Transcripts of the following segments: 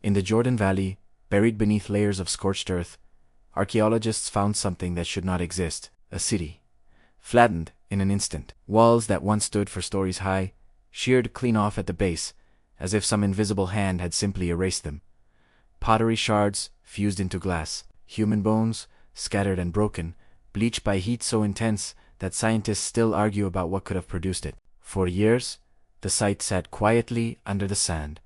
In the Jordan Valley, buried beneath layers of scorched earth, archaeologists found something that should not exist: a city, flattened in an instant. Walls that once stood for stories high, sheared clean off at the base, as if some invisible hand had simply erased them. Pottery shards fused into glass, human bones, scattered and broken, bleached by heat so intense that scientists still argue about what could have produced it. For years, the site sat quietly under the sand,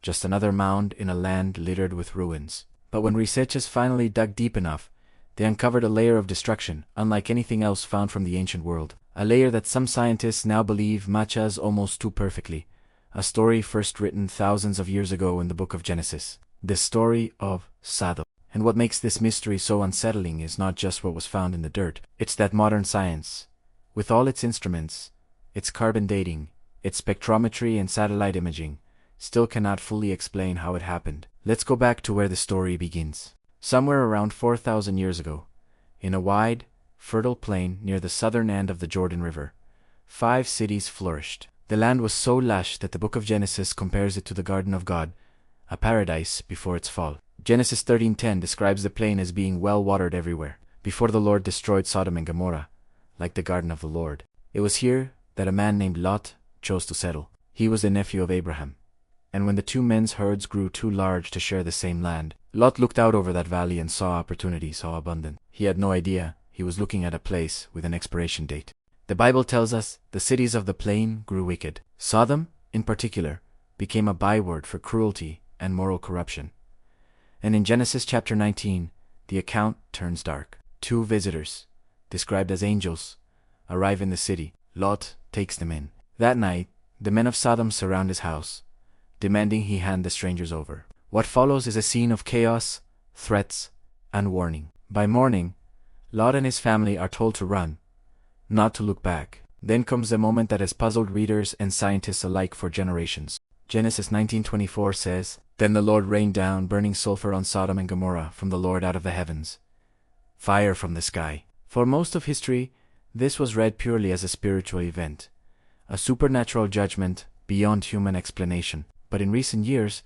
just another mound in a land littered with ruins. But when researchers finally dug deep enough, they uncovered a layer of destruction unlike anything else found from the ancient world. A layer that some scientists now believe matches almost too perfectly a story first written thousands of years ago in the book of Genesis. The story of Sodom. And what makes this mystery so unsettling is not just what was found in the dirt. It's that modern science, with all its instruments, its carbon dating, its spectrometry and satellite imaging, still cannot fully explain how it happened. Let's go back to where the story begins. Somewhere around 4,000 years ago, in a wide, fertile plain near the southern end of the Jordan River, 5 cities flourished. The land was so lush that the book of Genesis compares it to the Garden of God, a paradise before its fall. Genesis 13:10 describes the plain as being well-watered everywhere, before the Lord destroyed Sodom and Gomorrah, like the garden of the Lord. It was here that a man named Lot chose to settle. He was the nephew of Abraham. And when the two men's herds grew too large to share the same land, Lot looked out over that valley and saw opportunity so abundant. He had no idea he was looking at a place with an expiration date. The Bible tells us the cities of the plain grew wicked. Sodom, in particular, became a byword for cruelty and moral corruption. And in Genesis chapter 19, the account turns dark. 2 visitors, described as angels, arrive in the city. Lot takes them in. That night, the men of Sodom surround his house, demanding he hand the strangers over. What follows is a scene of chaos, threats, and warning. By morning, Lot and his family are told to run, not to look back. Then comes the moment that has puzzled readers and scientists alike for generations. Genesis 19:24 says, "Then the Lord rained down burning sulfur on Sodom and Gomorrah from the Lord out of the heavens, fire from the sky." For most of history, this was read purely as a spiritual event, a supernatural judgment beyond human explanation. But in recent years,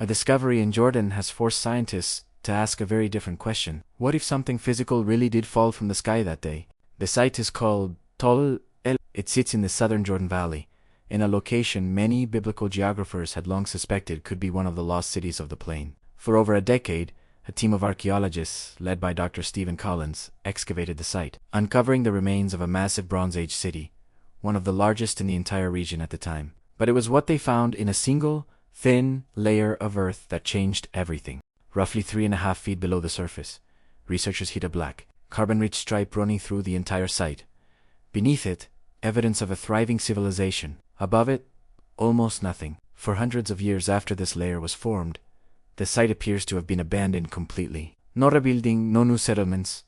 a discovery in Jordan has forced scientists to ask a very different question. What if something physical really did fall from the sky that day? The site is called Tol El. It sits in the southern Jordan Valley, in a location many biblical geographers had long suspected could be one of the lost cities of the plain. For over a decade, a team of archaeologists, led by Dr. Stephen Collins, excavated the site, uncovering the remains of a massive Bronze Age city, one of the largest in the entire region at the time. But it was what they found in a single, thin layer of earth that changed everything. Roughly 3.5 feet below the surface, researchers hit a black, carbon-rich stripe running through the entire site. Beneath it, evidence of a thriving civilization. Above it, almost nothing. For hundreds of years after this layer was formed, the site appears to have been abandoned completely. No rebuilding, no new settlements,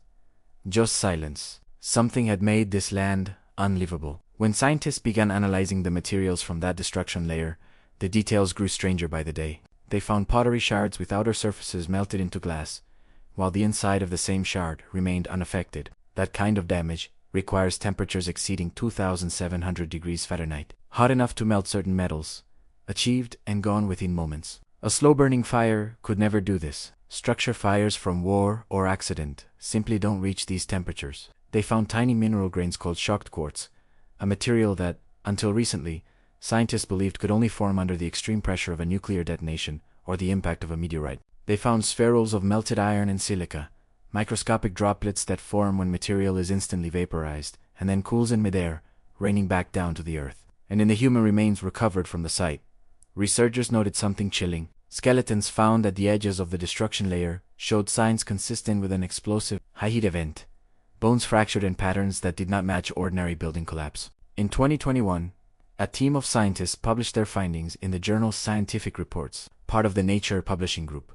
just silence. Something had made this land unlivable. When scientists began analyzing the materials from that destruction layer, the details grew stranger by the day. They found pottery shards with outer surfaces melted into glass, while the inside of the same shard remained unaffected. That kind of damage requires temperatures exceeding 2,700 degrees Fahrenheit, hot enough to melt certain metals, achieved and gone within moments. A slow-burning fire could never do this. Structure fires from war or accident simply don't reach these temperatures. They found tiny mineral grains called shocked quartz, a material that, until recently, scientists believed could only form under the extreme pressure of a nuclear detonation or the impact of a meteorite. They found spherules of melted iron and silica, microscopic droplets that form when material is instantly vaporized and then cools in midair, raining back down to the earth. And in the human remains recovered from the site, researchers noted something chilling. Skeletons found at the edges of the destruction layer showed signs consistent with an explosive, high-heat event, bones fractured in patterns that did not match ordinary building collapse. In 2021, a team of scientists published their findings in the journal Scientific Reports, part of the Nature Publishing Group.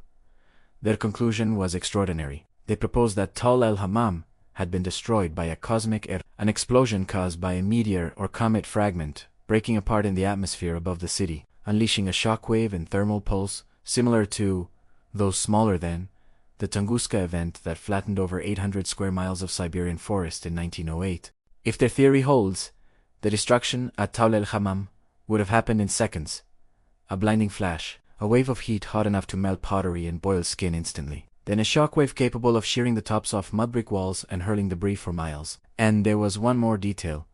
Their conclusion was extraordinary. They proposed that Tall el-Hammam had been destroyed by a cosmic error, an explosion caused by a meteor or comet fragment breaking apart in the atmosphere above the city, unleashing a shockwave and thermal pulse similar to, though smaller than, the Tunguska event that flattened over 800 square miles of Siberian forest in 1908. If their theory holds, the destruction at Tall el-Hammam would have happened in seconds, a blinding flash, a wave of heat hot enough to melt pottery and boil skin instantly. Then a shockwave capable of shearing the tops off mud brick walls and hurling debris for miles. And there was one more detail.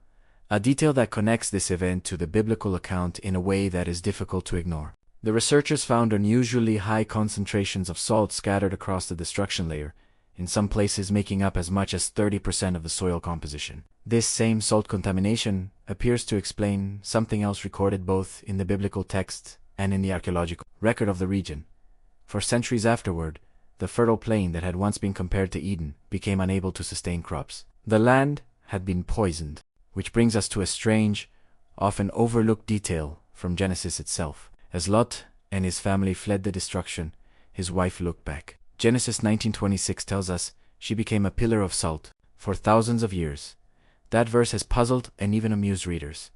A detail that connects this event to the biblical account in a way that is difficult to ignore. The researchers found unusually high concentrations of salt scattered across the destruction layer, in some places making up as much as 30% of the soil composition. This same salt contamination appears to explain something else recorded both in the biblical text and in the archaeological record of the region. For centuries afterward, the fertile plain that had once been compared to Eden became unable to sustain crops. The land had been poisoned, which brings us to a strange, often overlooked detail from Genesis itself. As Lot and his family fled the destruction, his wife looked back. Genesis 19:26 tells us she became a pillar of salt for thousands of years. That verse has puzzled and even amused readers.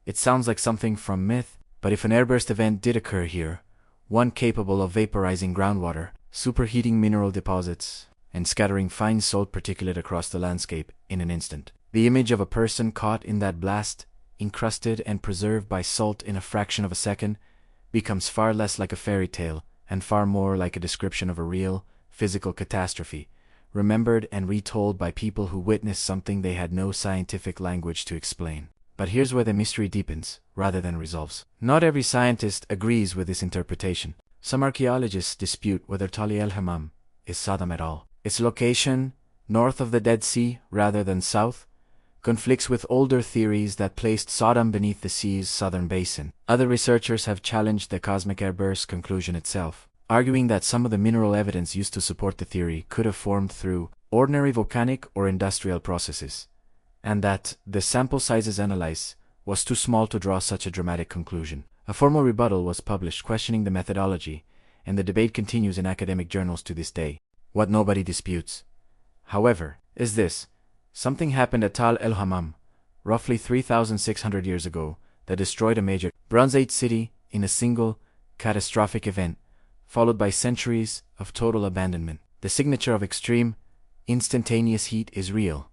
It sounds like something from myth, but if an airburst event did occur here, one capable of vaporizing groundwater, superheating mineral deposits, and scattering fine salt particulate across the landscape in an instant, the image of a person caught in that blast, encrusted and preserved by salt in a fraction of a second, becomes far less like a fairy tale and far more like a description of a real, physical catastrophe, remembered and retold by people who witnessed something they had no scientific language to explain. But here's where the mystery deepens, rather than resolves. Not every scientist agrees with this interpretation. Some archaeologists dispute whether Tali el-Hammam is Sodom at all. Its location, north of the Dead Sea rather than south, conflicts with older theories that placed Sodom beneath the sea's southern basin. Other researchers have challenged the cosmic airburst conclusion itself, arguing that some of the mineral evidence used to support the theory could have formed through ordinary volcanic or industrial processes, and that the sample sizes analyzed was too small to draw such a dramatic conclusion. A formal rebuttal was published questioning the methodology, and the debate continues in academic journals to this day. What nobody disputes, however, is this. Something happened at Tal el-Hammam, roughly 3,600 years ago, that destroyed a major Bronze Age city in a single, catastrophic event, followed by centuries of total abandonment. The signature of extreme, instantaneous heat is real.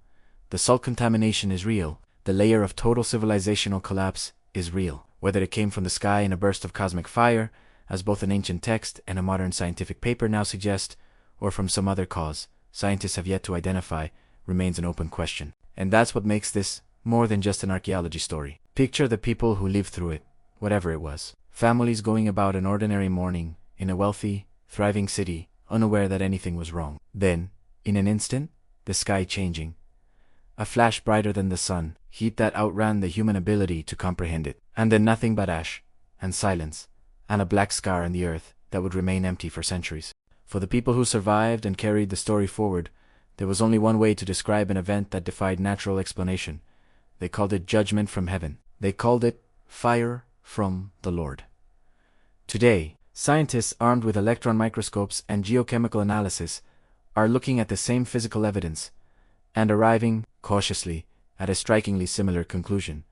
The salt contamination is real. The layer of total civilizational collapse is real. Whether it came from the sky in a burst of cosmic fire, as both an ancient text and a modern scientific paper now suggest, or from some other cause scientists have yet to identify, remains an open question. And that's what makes this more than just an archaeology story. Picture the people who lived through it, whatever it was. Families going about an ordinary morning in a wealthy, thriving city, unaware that anything was wrong. Then, in an instant, the sky changing. A flash brighter than the sun, heat that outran the human ability to comprehend it. And then nothing but ash, and silence, and a black scar in the earth that would remain empty for centuries. For the people who survived and carried the story forward, there was only one way to describe an event that defied natural explanation. They called it judgment from heaven. They called it fire from the Lord. Today, scientists armed with electron microscopes and geochemical analysis are looking at the same physical evidence and arriving, cautiously, at a strikingly similar conclusion.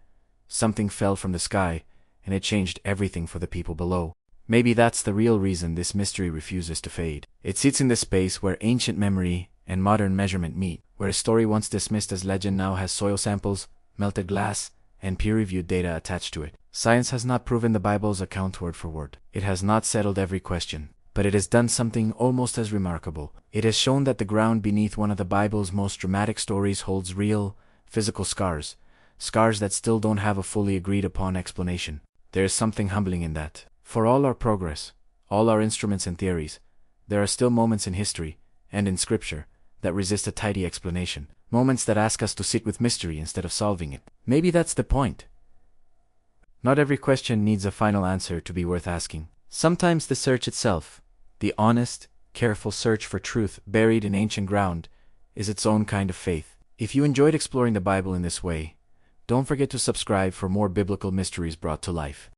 Something fell from the sky, and it changed everything for the people below. Maybe that's the real reason this mystery refuses to fade. It sits in the space where ancient memory and modern measurement meet, where a story once dismissed as legend now has soil samples, melted glass, and peer-reviewed data attached to it. Science has not proven the Bible's account word for word. It has not settled every question, but it has done something almost as remarkable. It has shown that the ground beneath one of the Bible's most dramatic stories holds real, physical scars that still don't have a fully agreed-upon explanation. There is something humbling in that. For all our progress, all our instruments and theories, there are still moments in history, and in Scripture, that resist a tidy explanation. Moments that ask us to sit with mystery instead of solving it. Maybe that's the point. Not every question needs a final answer to be worth asking. Sometimes the search itself, the honest, careful search for truth buried in ancient ground, is its own kind of faith. If you enjoyed exploring the Bible in this way, don't forget to subscribe for more biblical mysteries brought to life.